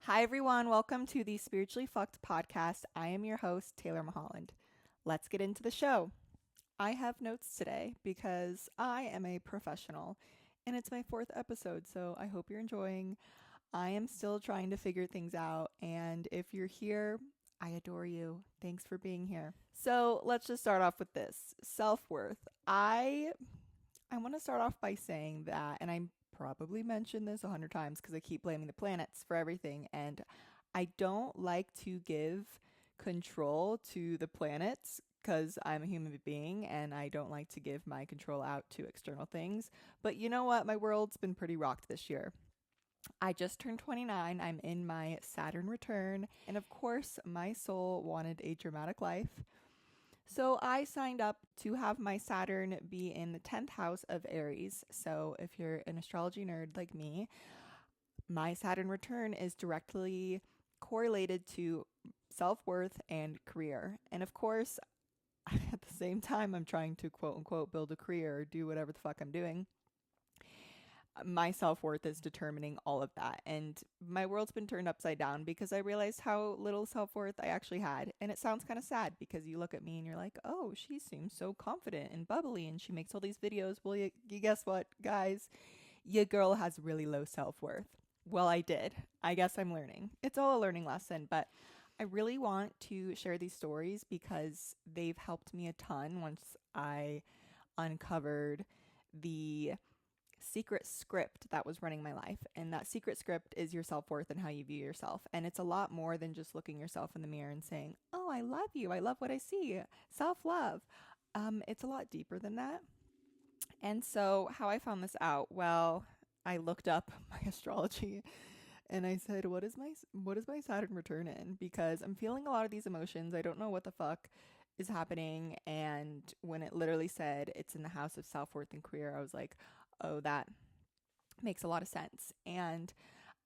Hi, everyone. Welcome to the Spiritually Fucked podcast. I am your host, Taylor Mulholland. Let's get into the show. I have notes today because I am a professional and it's my 4th episode, so I hope you're enjoying. I am still trying to figure things out, and if you're here, I adore you. Thanks for being here. So let's just start off with this self-worth. I want to start off by saying that, and I probably mentioned this 100 times because I keep blaming the planets for everything, and I don't like to give control to the planets because I'm a human being and I don't like to give my control out to external things. But you know what? My world's been pretty rocked this year. I just turned 29. I'm in my Saturn return. And of course, my soul wanted a dramatic life. So I signed up to have my Saturn be in the 10th house of Aries. So if you're an astrology nerd like me, my Saturn return is directly correlated to self-worth and career. And of course, at the same time, I'm trying to quote unquote build a career or do whatever the fuck I'm doing. My self-worth is determining all of that. And my world's been turned upside down because I realized how little self-worth I actually had. And it sounds kind of sad because you look at me and you're like, oh, she seems so confident and bubbly and she makes all these videos. Well, you guess what, guys? Your girl has really low self-worth. Well, I did. I guess I'm learning. It's all a learning lesson, but I really want to share these stories because they've helped me a ton once I uncovered the secret script that was running my life. And that secret script is your self-worth and how you view yourself. And it's a lot more than just looking yourself in the mirror and saying, oh, I love you. I love what I see. Self-love. It's a lot deeper than that. And so how I found this out, well, I looked up my astrology and I said, what is my Saturn return in? Because I'm feeling a lot of these emotions. I don't know what the fuck is happening. And when it literally said it's in the house of self-worth and career, I was like, oh, that makes a lot of sense. And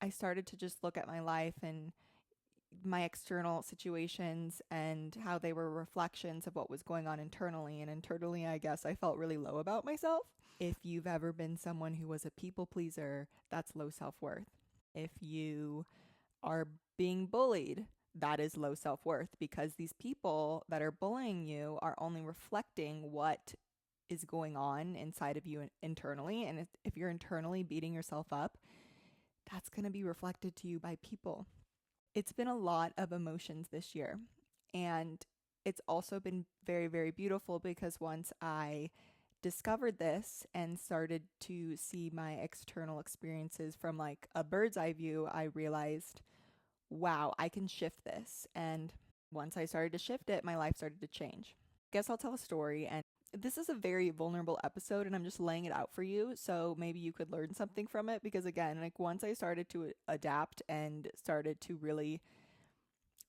I started to just look at my life and my external situations and how they were reflections of what was going on internally. And internally, I guess I felt really low about myself. If you've ever been someone who was a people pleaser, that's low self-worth. If you are being bullied, that is low self-worth because these people that are bullying you are only reflecting what is going on inside of you internally. And if you're internally beating yourself up, that's going to be reflected to you by people. It's been a lot of emotions this year. And it's also been very, very beautiful because once I discovered this and started to see my external experiences from like a bird's eye view, I realized, wow, I can shift this. And once I started to shift it, my life started to change. I guess I'll tell a story. And this is a very vulnerable episode and I'm just laying it out for you. So maybe you could learn something from it because again, like once I started to adapt and started to really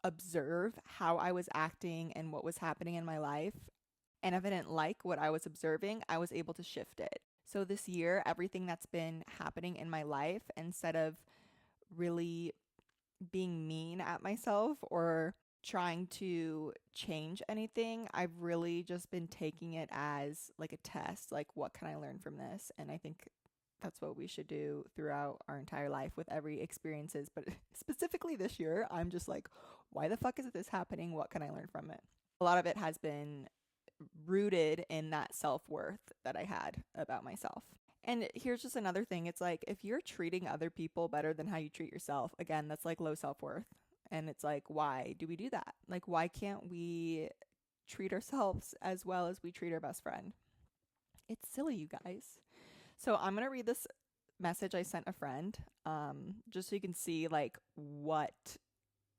observe how I was acting and what was happening in my life, and if I didn't like what I was observing, I was able to shift it. So this year, everything that's been happening in my life, instead of really being mean at myself or trying to change anything, I've really just been taking it as like a test. Like, what can I learn from this? And I think that's what we should do throughout our entire life with every experiences. But specifically this year, I'm just like, why the fuck is this happening? What can I learn from it? A lot of it has been rooted in that self-worth that I had about myself. And here's just another thing. It's like, if you're treating other people better than how you treat yourself, again, that's like low self-worth. And it's like, why do we do that? Like, why can't we treat ourselves as well as we treat our best friend? It's silly, you guys. So I'm going to read this message I sent a friend, just so you can see like what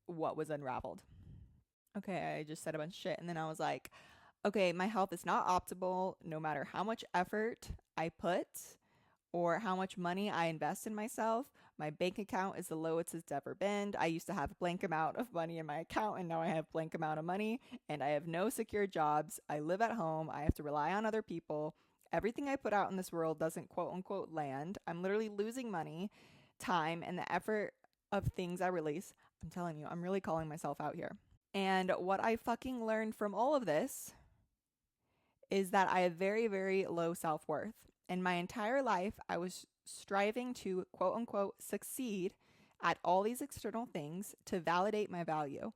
was unraveled. Okay, I just said a bunch of shit. And then I was like, okay, my health is not optimal no matter how much effort I put or how much money I invest in myself. My bank account is the lowest it's ever been. I used to have a blank amount of money in my account and now I have blank amount of money and I have no secure jobs. I live at home. I have to rely on other people. Everything I put out in this world doesn't quote unquote land. I'm literally losing money, time, and the effort of things I release. I'm telling you, I'm really calling myself out here. And what I fucking learned from all of this is that I have very, very low self-worth. And my entire life, I was striving to quote unquote succeed at all these external things to validate my value.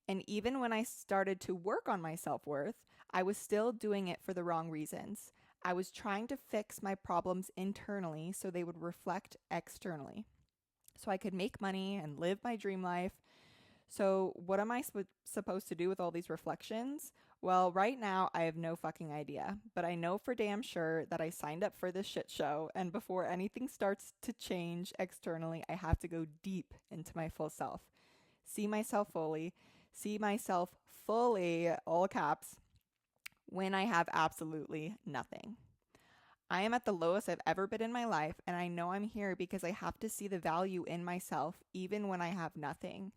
And even when I started to work on my self-worth, I was still doing it for the wrong reasons. I was trying to fix my problems internally so they would reflect externally, so I could make money and live my dream life. So what am I supposed to do with all these reflections? Well, right now I have no fucking idea, but I know for damn sure that I signed up for this shit show, and before anything starts to change externally, I have to go deep into my full self. See myself fully, all caps, when I have absolutely nothing. I am at the lowest I've ever been in my life, and I know I'm here because I have to see the value in myself even when I have nothing.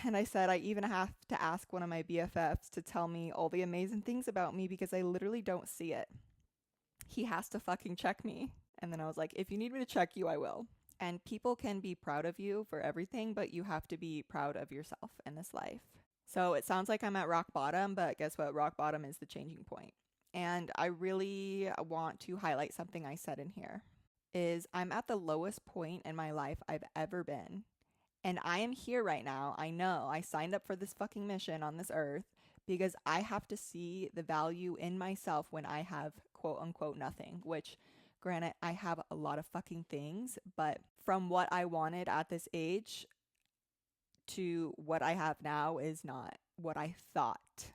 And I said I even have to ask one of my BFFs to tell me all the amazing things about me because I literally don't see it. He has to fucking check me. And then I was like, if you need me to check you, I will. And people can be proud of you for everything, but you have to be proud of yourself in this life. So it sounds like I'm at rock bottom, but guess what? Rock bottom is the changing point. And I really want to highlight something I said in here is I'm at the lowest point in my life I've ever been. And I am here right now. I know I signed up for this fucking mission on this earth because I have to see the value in myself when I have quote unquote nothing, which granted, I have a lot of fucking things, but from what I wanted at this age to what I have now is not what I thought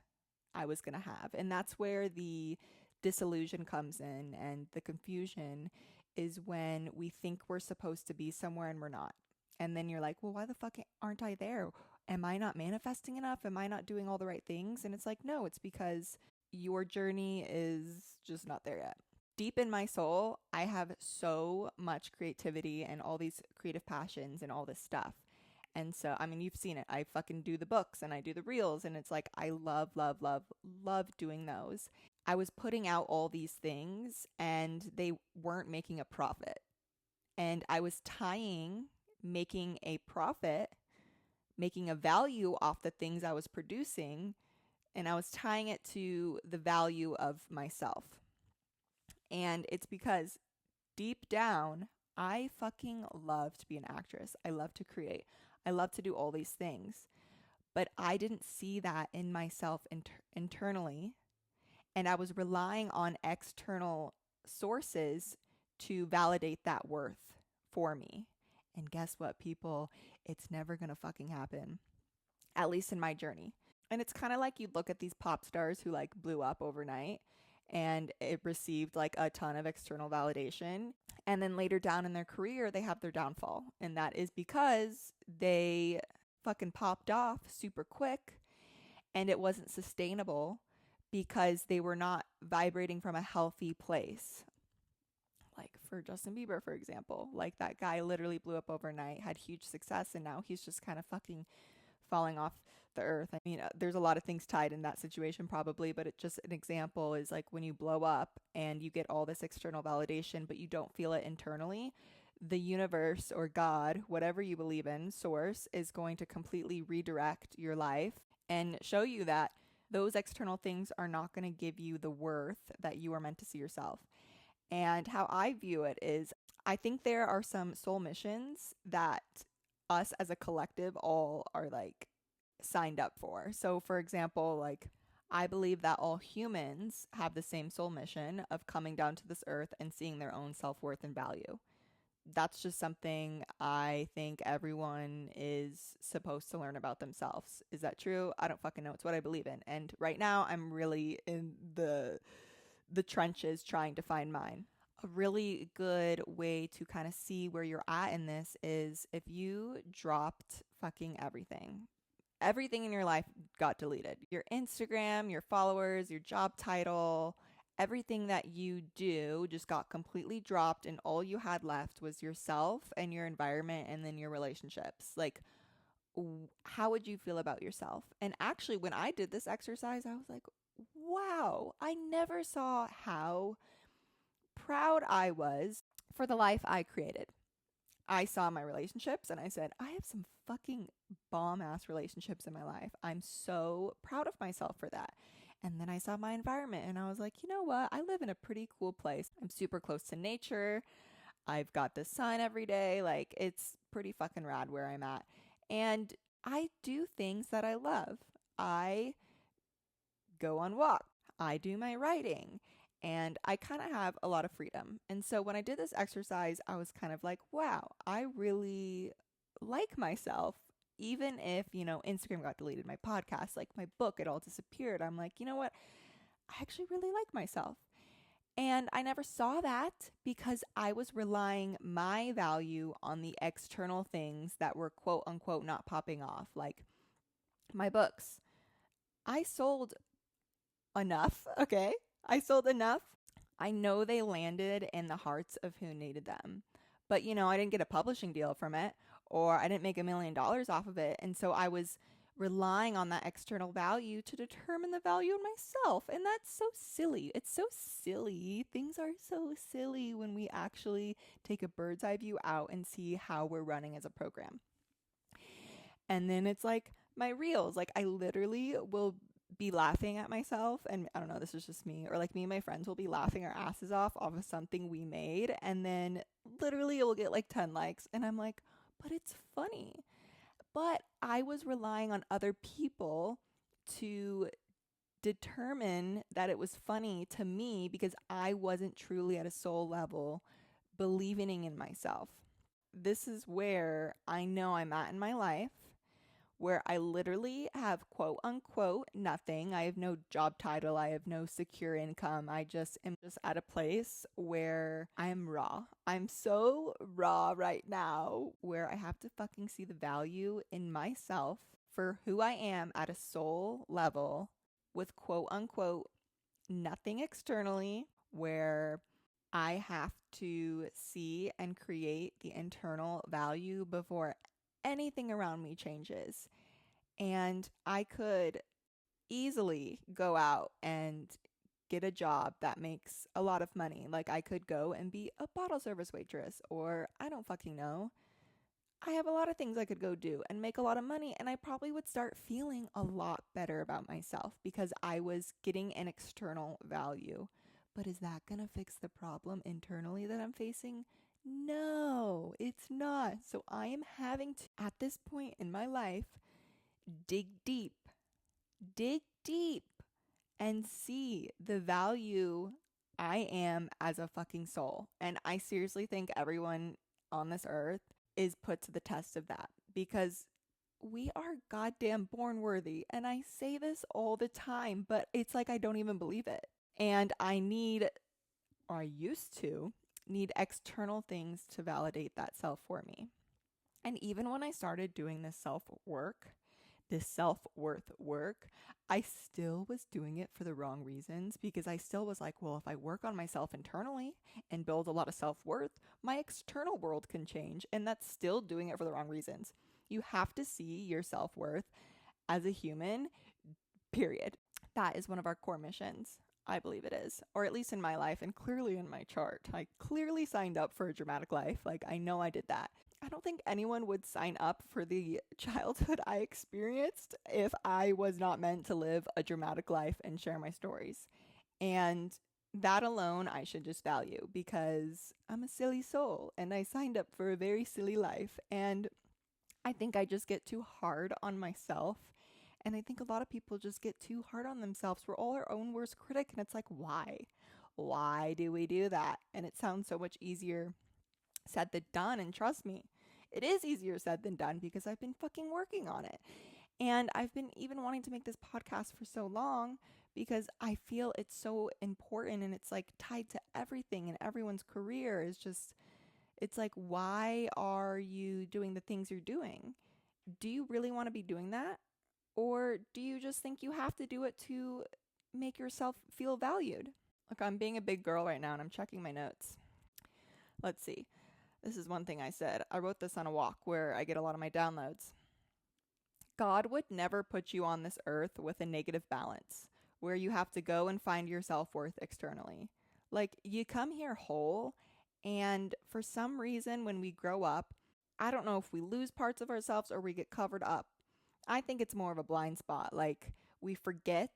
I was going to have. And that's where the disillusion comes in, and the confusion is when we think we're supposed to be somewhere and we're not. And then you're like, well, why the fuck aren't I there? Am I not manifesting enough? Am I not doing all the right things? And it's like, no, it's because your journey is just not there yet. Deep in my soul, I have so much creativity and all these creative passions and all this stuff. And so, I mean, you've seen it. I fucking do the books and I do the reels, and it's like, I love doing those. I was putting out all these things and they weren't making a profit. And I was tying making a profit, making a value off the things I was producing, and I was tying it to the value of myself. And it's because deep down, I fucking love to be an actress. I love to create. I love to do all these things. But I didn't see that in myself internally. And I was relying on external sources to validate that worth for me. And guess what, people? It's never gonna fucking happen. At least in my journey. And it's kind of like you look at these pop stars who like blew up overnight and it received like a ton of external validation. And then later down in their career, they have their downfall. And that is because they fucking popped off super quick and it wasn't sustainable because they were not vibrating from a healthy place. Like for Justin Bieber, for example, like that guy literally blew up overnight, had huge success, and now he's just kind of fucking falling off the earth. I mean, there's a lot of things tied in that situation probably, but it's just an example is like when you blow up and you get all this external validation, but you don't feel it internally, the universe or God, whatever you believe in, source, is going to completely redirect your life and show you that those external things are not going to give you the worth that you are meant to see yourself. And how I view it is I think there are some soul missions that us as a collective all are like signed up for. So for example, like I believe that all humans have the same soul mission of coming down to this earth and seeing their own self-worth and value. That's just something I think everyone is supposed to learn about themselves. Is that true? I don't fucking know. It's what I believe in. And right now I'm really in the trenches trying to find mine. A really good way to kind of see where you're at in this is if you dropped fucking everything. Everything in your life got deleted. Your Instagram, your followers, your job title, everything that you do just got completely dropped, and all you had left was yourself and your environment and then your relationships. Like, how would you feel about yourself? And actually, when I did this exercise, I was like, wow, I never saw how proud I was for the life I created. I saw my relationships and I said, I have some fucking bomb ass relationships in my life. I'm so proud of myself for that. And then I saw my environment and I was like, you know what? I live in a pretty cool place. I'm super close to nature. I've got the sun every day. Like, it's pretty fucking rad where I'm at. And I do things that I love. I go on walks. I do my writing. And I kind of have a lot of freedom. And so when I did this exercise, I was kind of like, wow, I really like myself. Even if, Instagram got deleted, my podcast, like my book, it all disappeared. I'm like, you know what? I actually really like myself. And I never saw that because I was relying my value on the external things that were quote unquote not popping off, like my books. I sold enough, okay? I sold enough. I know they landed in the hearts of who needed them. But, I didn't get a publishing deal from it, or I didn't make $1 million off of it. And so I was relying on that external value to determine the value in myself. And that's so silly. It's so silly. Things are so silly when we actually take a bird's eye view out and see how we're running as a program. And then it's like my reels. Like I literally will be laughing at myself, and I don't know, this is just me, or like me and my friends will be laughing our asses off of something we made, and then literally it will get like 10 likes, and I'm like, but it's funny. But I was relying on other people to determine that it was funny to me because I wasn't truly at a soul level believing in myself. This is where I know I'm at in my life, where I literally have quote unquote nothing. I have no job title. I have no secure income. I just am just at a place where I'm raw. I'm so raw right now where I have to fucking see the value in myself for who I am at a soul level with quote unquote nothing externally, where I have to see and create the internal value before anything around me changes. And I could easily go out and get a job that makes a lot of money. Like I could go and be a bottle service waitress, or I don't fucking know. I have a lot of things I could go do and make a lot of money, and I probably would start feeling a lot better about myself because I was getting an external value. But is that going to fix the problem internally that I'm facing? No, it's not. So I am having to, at this point in my life, dig deep and see the value I am as a fucking soul. And I seriously think everyone on this earth is put to the test of that because we are goddamn born worthy. And I say this all the time, but it's like I don't even believe it. And I used to need external things to validate that self for me. And even when I started doing this self-worth work, I still was doing it for the wrong reasons because I still was like, well, if I work on myself internally and build a lot of self-worth, my external world can change. And that's still doing it for the wrong reasons. You have to see your self-worth as a human, period. That is one of our core missions. I believe it is, or at least in my life and clearly in my chart. I clearly signed up for a dramatic life. Like I know I did that. I don't think anyone would sign up for the childhood I experienced if I was not meant to live a dramatic life and share my stories. And that alone I should just value because I'm a silly soul and I signed up for a very silly life. And I think I just get too hard on myself. And I think a lot of people just get too hard on themselves. We're all our own worst critic. And it's like, why? Why do we do that? And it sounds so much easier said than done. And trust me, it is easier said than done because I've been fucking working on it. And I've been even wanting to make this podcast for so long because I feel it's so important and it's like tied to everything and everyone's career is just, it's like, why are you doing the things you're doing? Do you really want to be doing that? Or do you just think you have to do it to make yourself feel valued? Look, I'm being a big girl right now and I'm checking my notes. Let's see. This is one thing I said. I wrote this on a walk where I get a lot of my downloads. God would never put you on this earth with a negative balance where you have to go and find your self-worth externally. Like you come here whole, and for some reason when we grow up, I don't know if we lose parts of ourselves or we get covered up. I think it's more of a blind spot. Like we forget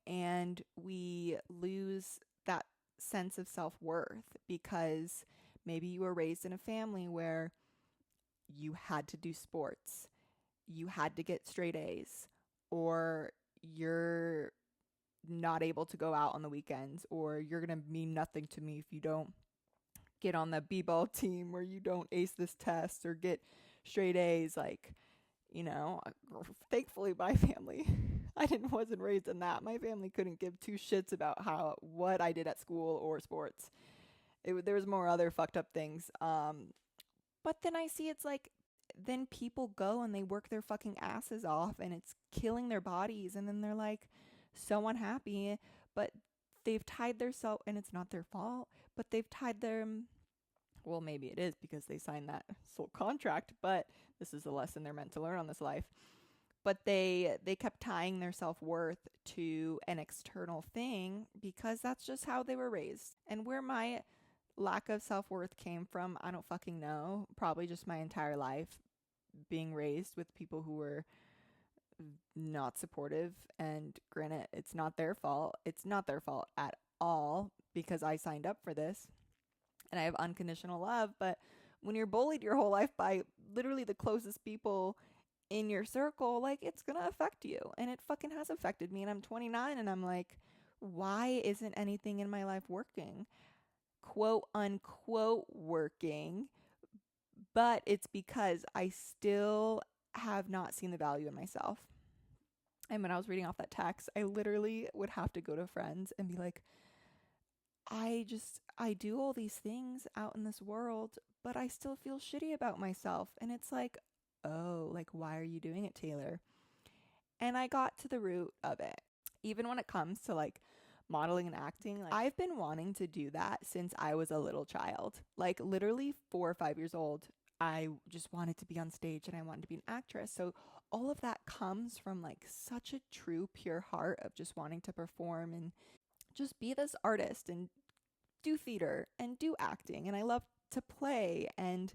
and we lose that sense of self-worth because maybe you were raised in a family where you had to do sports, you had to get straight A's, or you're not able to go out on the weekends, or you're going to mean nothing to me if you don't get on the b-ball team, or you don't ace this test or get straight A's. Like, you know, thankfully my family, wasn't raised in that. My family couldn't give two shits about what I did at school or sports. There was more other fucked up things. But then I see it's like, then people go and they work their fucking asses off and it's killing their bodies, and then they're like so unhappy, but they've tied their self, and it's not their fault, but they've tied their, well, maybe it is because they signed that soul contract, but this is a lesson they're meant to learn on this life. But they kept tying their self-worth to an external thing because that's just how they were raised. And where my lack of self-worth came from, I don't fucking know. Probably just my entire life being raised with people who were not supportive. And granted, it's not their fault. It's not their fault at all because I signed up for this and I have unconditional love. But when you're bullied your whole life by literally the closest people in your circle, like, it's gonna affect you. And it fucking has affected me. And I'm 29 and I'm like, why isn't anything in my life working? Quote unquote working. But it's because I still have not seen the value in myself. And when I was reading off that text, I literally would have to go to friends and be like, I do all these things out in this world, but I still feel shitty about myself. And it's like, oh, like, why are you doing it, Taylor? And I got to the root of it. Even when it comes to like modeling and acting, like, I've been wanting to do that since I was a little child. Like, literally 4 or 5 years old, I just wanted to be on stage and I wanted to be an actress. So all of that comes from like such a true, pure heart of just wanting to perform and just be this artist and do theater and do acting. And I love to play and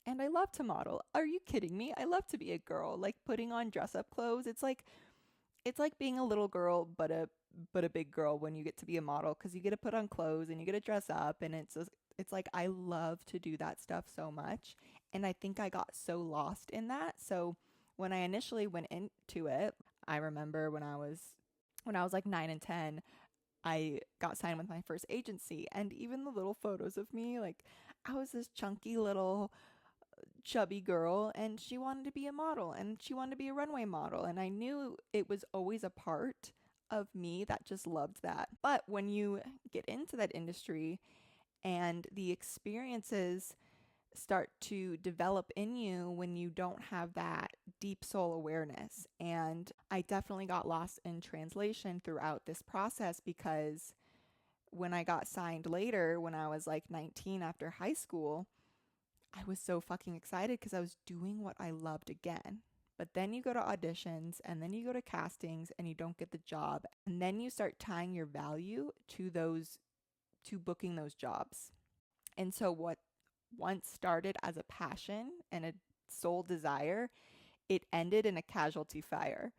I love to model. Are you kidding me? I love to be a girl, like putting on dress up clothes. It's like being a little girl, but a big girl when you get to be a model, because you get to put on clothes and you get to dress up, and it's like, I love to do that stuff so much. And I think I got so lost in that. So when I initially went into it, I remember when I was like 9 and 10, I got signed with my first agency, and even the little photos of me, like, I was this chunky little chubby girl, and she wanted to be a model and she wanted to be a runway model, and I knew it was always a part of me that just loved that. But when you get into that industry and the experiences start to develop in you when you don't have that deep soul awareness, and I definitely got lost in translation throughout this process, because when I got signed later, when I was like 19 after high school, I was so fucking excited because I was doing what I loved again. But then you go to auditions and then you go to castings and you don't get the job. And then you start tying your value to booking those jobs. And so what once started as a passion and a sole desire, it ended in a casualty fire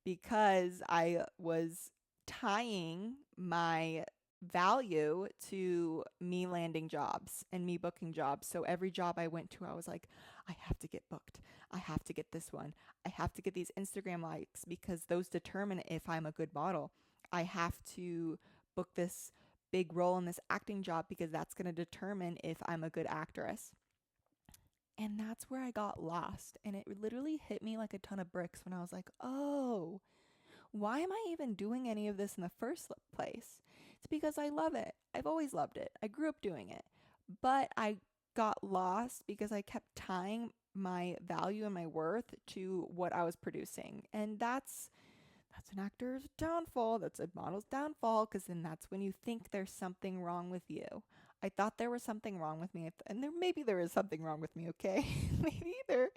because I was tying my value to me landing jobs and me booking jobs. So every job I went to, I was like, I have to get booked. I have to get this one. I have to get these Instagram likes because those determine if I'm a good model. I have to book this big role in this acting job because that's going to determine if I'm a good actress. And that's where I got lost. And it literally hit me like a ton of bricks when I was like, oh, why am I even doing any of this in the first place? It's because I love it. I've always loved it. I grew up doing it. But I got lost because I kept tying my value and my worth to what I was producing. And that's an actor's downfall. That's a model's downfall, because then that's when you think there's something wrong with you. I thought there was something wrong with me, and maybe there is something wrong with me, okay? Maybe there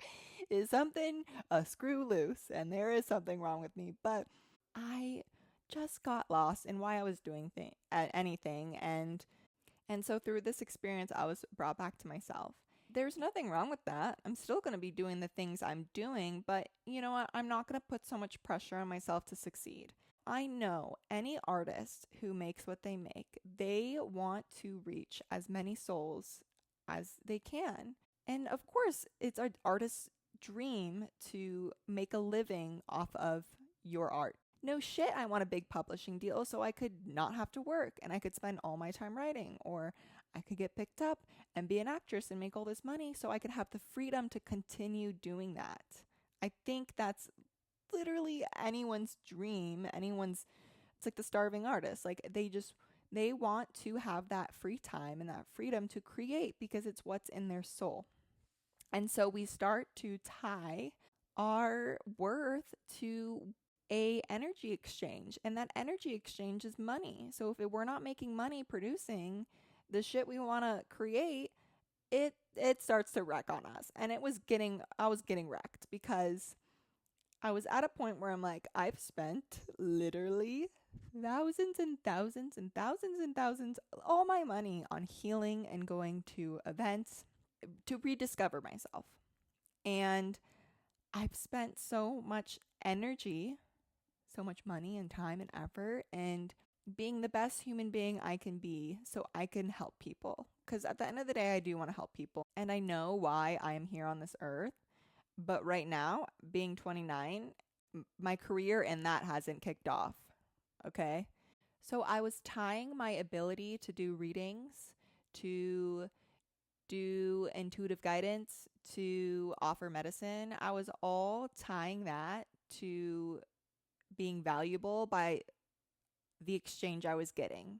is something, a screw loose, and there is something wrong with me, but I just got lost in why I was doing anything, and so through this experience, I was brought back to myself. There's nothing wrong with that. I'm still going to be doing the things I'm doing, but you know what? I'm not going to put so much pressure on myself to succeed. I know any artist who makes what they make, they want to reach as many souls as they can. And of course, it's an artist's dream to make a living off of your art. No shit, I want a big publishing deal so I could not have to work and I could spend all my time writing, or I could get picked up and be an actress and make all this money so I could have the freedom to continue doing that. I think that's literally anyone's dream. It's like the starving artist. Like they want to have that free time and that freedom to create because it's what's in their soul. And so we start to tie our worth to a energy exchange, and that energy exchange is money. So if we're not making money producing the shit we want to create, it starts to wreck on us. And I was getting wrecked because I was at a point where I'm like, I've spent literally thousands and thousands and thousands and thousands, all my money on healing and going to events to rediscover myself. And I've spent so much energy, so much money and time and effort, and being the best human being I can be so I can help people. Because at the end of the day, I do want to help people. And I know why I am here on this earth. But right now, being 29, my career in that hasn't kicked off. Okay? So I was tying my ability to do readings, to do intuitive guidance, to offer medicine. I was all tying that to being valuable by the exchange I was getting.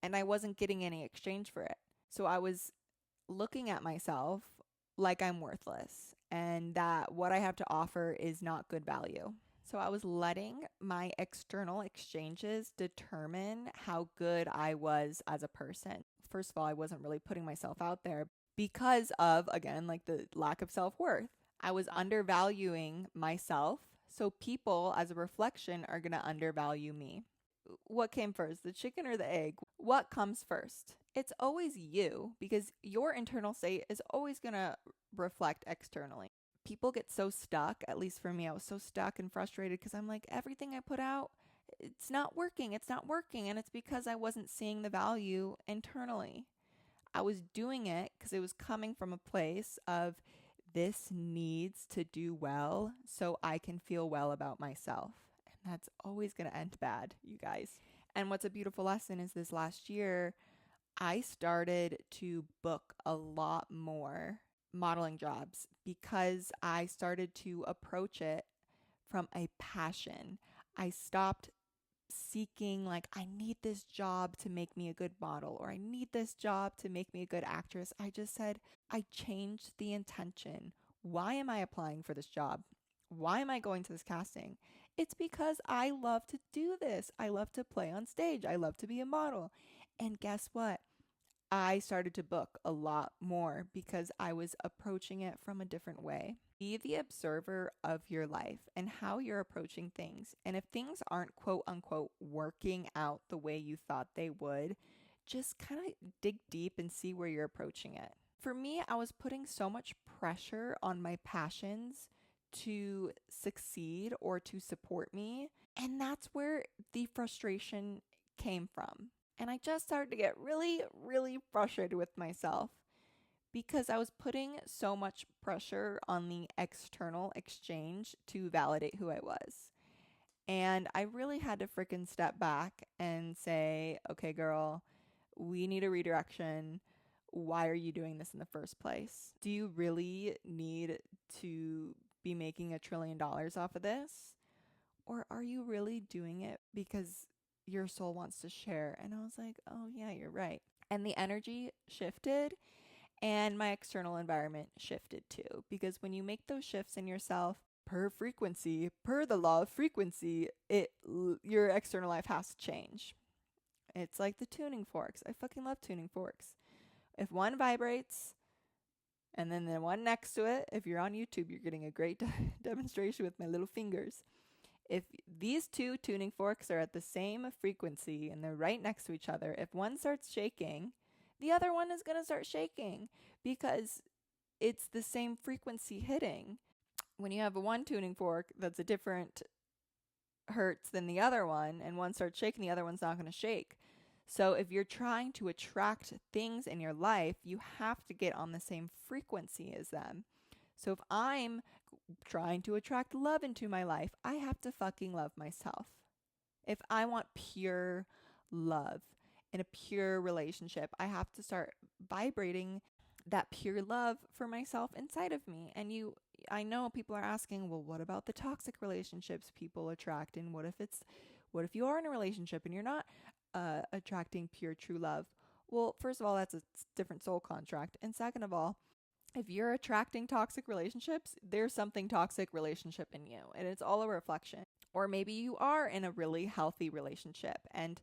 And I wasn't getting any exchange for it. So I was looking at myself like I'm worthless and that what I have to offer is not good value. So I was letting my external exchanges determine how good I was as a person. First of all, I wasn't really putting myself out there because of, again, like the lack of self-worth. I was undervaluing myself. So people, as a reflection, are going to undervalue me. What came first, the chicken or the egg? What comes first? It's always you, because your internal state is always going to reflect externally. People get so stuck, at least for me, I was so stuck and frustrated because I'm like, everything I put out, it's not working. And it's because I wasn't seeing the value internally. I was doing it because it was coming from a place of this needs to do well so I can feel well about myself. And that's always going to end bad, you guys. And what's a beautiful lesson is this last year, I started to book a lot more modeling jobs because I started to approach it from a passion. I stopped seeking like, I need this job to make me a good model, or I need this job to make me a good actress. I just said, I changed the intention. Why am I applying for this job? Why am I going to this casting? It's because I love to do this. I love to play on stage. I love to be a model. And guess what? I started to book a lot more because I was approaching it from a different way. Be the observer of your life and how you're approaching things. And if things aren't quote unquote working out the way you thought they would, just kind of dig deep and see where you're approaching it. For me, I was putting so much pressure on my passions to succeed or to support me. And that's where the frustration came from. And I just started to get really, really frustrated with myself because I was putting so much pressure on the external exchange to validate who I was. And I really had to freaking step back and say, okay, girl, we need a redirection. Why are you doing this in the first place? Do you really need to be making $1 trillion off of this? Or are you really doing it because your soul wants to share? And I was like, oh yeah, you're right. And the energy shifted and my external environment shifted too. Because when you make those shifts in yourself per frequency, per the law of frequency, your external life has to change. It's like the tuning forks. I fucking love tuning forks. If one vibrates and then the one next to it, if you're on YouTube, you're getting a great demonstration with my little fingers. If these two tuning forks are at the same frequency and they're right next to each other, if one starts shaking, the other one is going to start shaking because it's the same frequency hitting. When you have one tuning fork that's a different hertz than the other one and one starts shaking, the other one's not going to shake. So if you're trying to attract things in your life, you have to get on the same frequency as them. So if I'm trying to attract love into my life, I have to fucking love myself. If I want pure love in a pure relationship, I have to start vibrating that pure love for myself inside of me. And I know people are asking, well, what about the toxic relationships people attract? And what if you are in a relationship and you're not attracting pure true love? Well, first of all, that's a different soul contract. And second of all, if you're attracting toxic relationships, there's something toxic relationship in you, and it's all a reflection. Or maybe you are in a really healthy relationship, and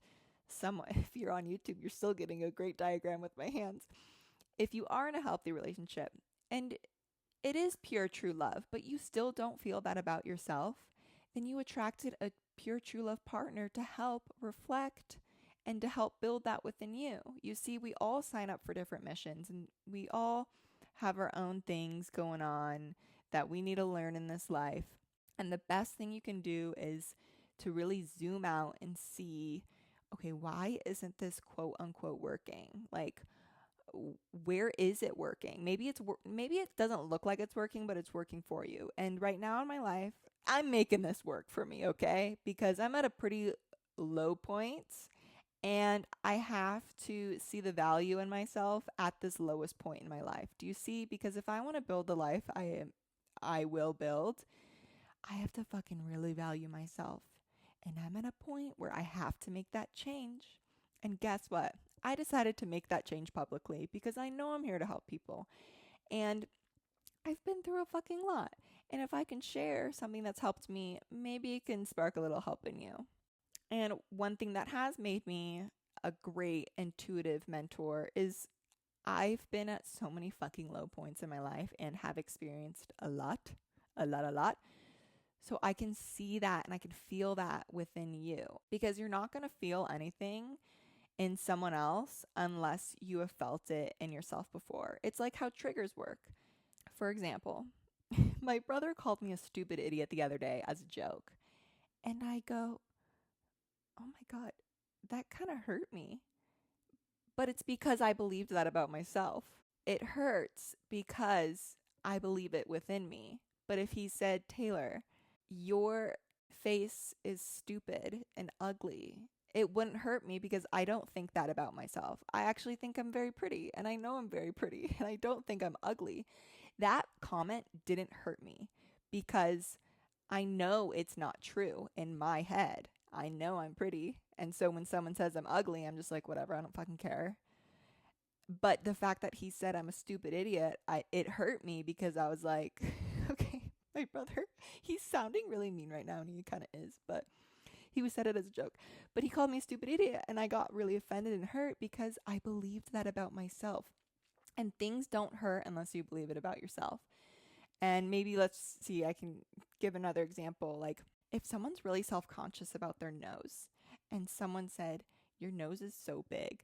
if you're on YouTube, you're still getting a great diagram with my hands. If you are in a healthy relationship and it is pure true love, but you still don't feel that about yourself, then you attracted a pure true love partner to help reflect and to help build that within you. You see, we all sign up for different missions, and we all have our own things going on that we need to learn in this life. And the best thing you can do is to really zoom out and see, okay, why isn't this quote unquote working? Like, where is it working? Maybe it doesn't look like it's working, but it's working for you. And right now in my life, I'm making this work for me, okay? Because I'm at a pretty low point, and I have to see the value in myself at this lowest point in my life. Do you see? Because if I want to build the life I will build, I have to fucking really value myself. And I'm at a point where I have to make that change. And guess what? I decided to make that change publicly because I know I'm here to help people. And I've been through a fucking lot. And if I can share something that's helped me, maybe it can spark a little help in you. And one thing that has made me a great intuitive mentor is I've been at so many fucking low points in my life and have experienced a lot. So I can see that and I can feel that within you, because you're not going to feel anything in someone else unless you have felt it in yourself before. It's like how triggers work. For example, my brother called me a stupid idiot the other day as a joke. And I go, oh my God, that kind of hurt me. But it's because I believed that about myself. It hurts because I believe it within me. But if he said, Taylor, your face is stupid and ugly, it wouldn't hurt me because I don't think that about myself. I actually think I'm very pretty, and I know I'm very pretty, and I don't think I'm ugly. That comment didn't hurt me because I know it's not true in my head. I know I'm pretty. And so when someone says I'm ugly, I'm just like, whatever, I don't fucking care. But the fact that he said I'm a stupid idiot, it hurt me because I was like, okay, my brother, he's sounding really mean right now, and he kind of is, but he said it as a joke. But he called me a stupid idiot, and I got really offended and hurt because I believed that about myself. And things don't hurt unless you believe it about yourself. And maybe let's see, I can give another example. Like, if someone's really self-conscious about their nose and someone said, your nose is so big,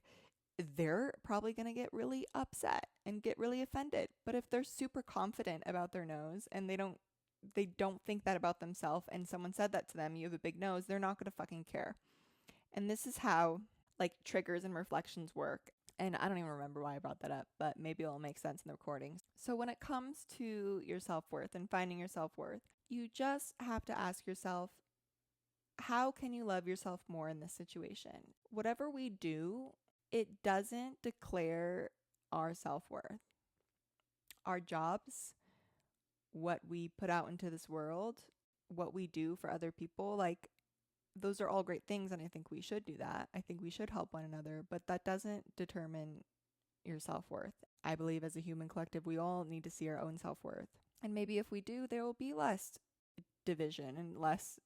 they're probably going to get really upset and get really offended. But if they're super confident about their nose and they don't think that about themselves, and someone said that to them, you have a big nose, they're not going to fucking care. And this is how like triggers and reflections work. And I don't even remember why I brought that up, but maybe it'll make sense in the recordings. So when it comes to your self-worth and finding your self-worth, you just have to ask yourself, how can you love yourself more in this situation? Whatever we do, it doesn't declare our self-worth. Our jobs, what we put out into this world, what we do for other people, like, those are all great things, and I think we should do that. I think we should help one another, but that doesn't determine your self-worth. I believe as a human collective, we all need to see our own self-worth. And maybe if we do, there will be less division and less,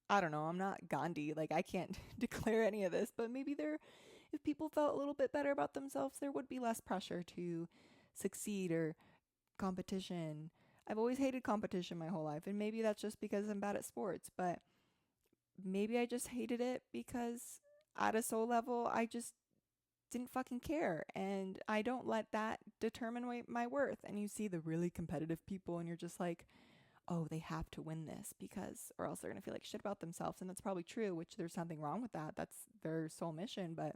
I don't know, I'm not Gandhi, like I can't declare any of this, but maybe if people felt a little bit better about themselves, there would be less pressure to succeed or competition. I've always hated competition my whole life, and maybe that's just because I'm bad at sports, but maybe I just hated it because at a soul level, I just didn't fucking care. And I don't let that determine my worth. And you see the really competitive people and you're just like, oh, they have to win this or else they're going to feel like shit about themselves. And that's probably true, which there's something wrong with that. That's their soul mission. But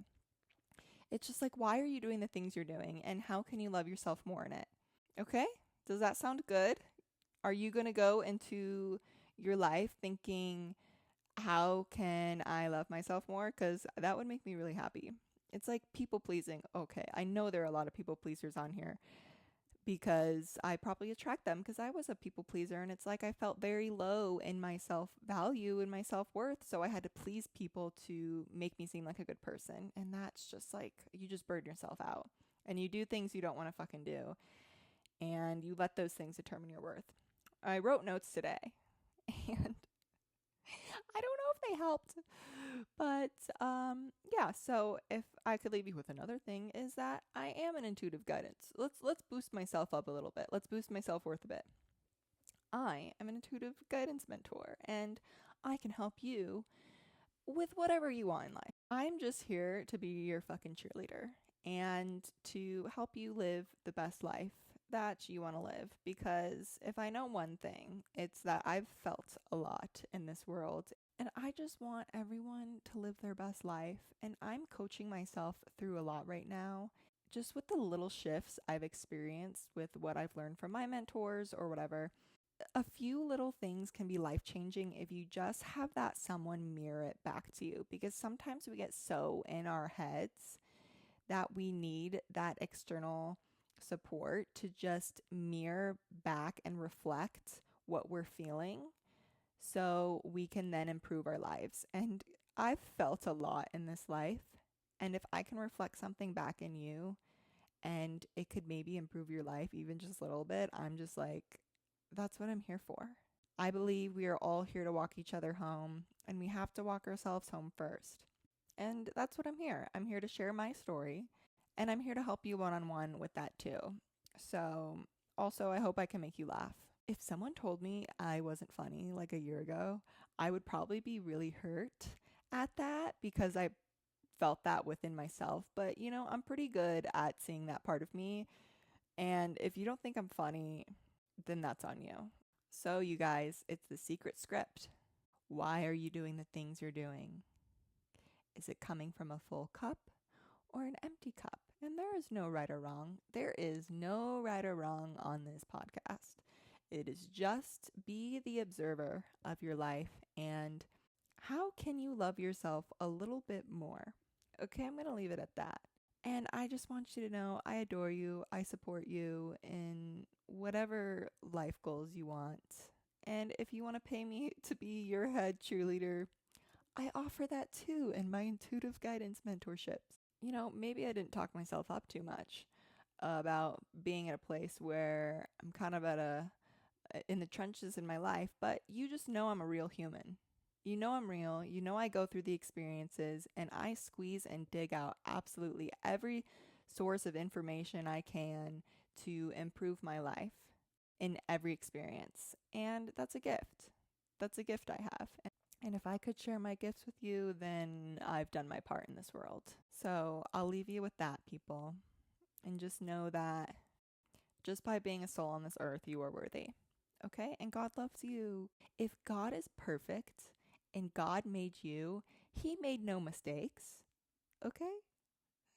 It's just like, why are you doing the things you're doing? And how can you love yourself more in it? Okay? Does that sound good? Are you going to go into your life thinking, how can I love myself more? Because that would make me really happy. It's like people pleasing. Okay, I know there are a lot of people pleasers on here because I probably attract them because I was a people pleaser, and it's like I felt very low in my self value and my self worth, so I had to please people to make me seem like a good person. And that's just like, you just burn yourself out and you do things you don't want to fucking do, and you let those things determine your worth. I wrote notes today and I don't know if they helped, but yeah. So if I could leave you with another thing, is that I am an intuitive guidance. Let's boost myself up a little bit. Let's boost my self-worth a bit. I am an intuitive guidance mentor, and I can help you with whatever you want in life. I'm just here to be your fucking cheerleader and to help you live the best life that you want to live. Because if I know one thing, it's that I've felt a lot in this world, and I just want everyone to live their best life. And I'm coaching myself through a lot right now, just with the little shifts I've experienced with what I've learned from my mentors or whatever. A few little things can be life changing if you just have that someone mirror it back to you, because sometimes we get so in our heads that we need that external support to just mirror back and reflect what we're feeling so we can then improve our lives. And I've felt a lot in this life, and if I can reflect something back in you and it could maybe improve your life even just a little bit, I'm just like, that's what I'm here for. I believe we are all here to walk each other home, and we have to walk ourselves home first. And that's what I'm here. I'm here to share my story, and I'm here to help you one on one with that too. So, also, I hope I can make you laugh. If someone told me I wasn't funny like a year ago, I would probably be really hurt at that because I felt that within myself. But, I'm pretty good at seeing that part of me. And if you don't think I'm funny, then that's on you. So, you guys, it's the secret script. Why are you doing the things you're doing? Is it coming from a full cup or an empty cup? And there is no right or wrong. There is no right or wrong on this podcast. It is just be the observer of your life and how can you love yourself a little bit more? Okay, I'm going to leave it at that. And I just want you to know I adore you. I support you in whatever life goals you want. And if you want to pay me to be your head cheerleader, I offer that too in my intuitive guidance mentorships. Maybe I didn't talk myself up too much about being at a place where I'm kind of in the trenches in my life, but you just know I'm a real human. You know I'm real. You know I go through the experiences and I squeeze and dig out absolutely every source of information I can to improve my life in every experience. And that's a gift. That's a gift I have. And if I could share my gifts with you, then I've done my part in this world. So I'll leave you with that, people. And just know that just by being a soul on this earth, you are worthy. Okay? And God loves you. If God is perfect and God made you, He made no mistakes. Okay?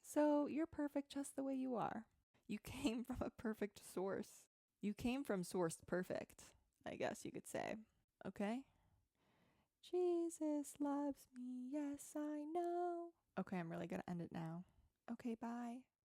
So you're perfect just the way you are. You came from a perfect source. You came from source perfect, I guess you could say. Okay? Jesus loves me, yes, I know. Okay, I'm really gonna end it now. Okay, bye.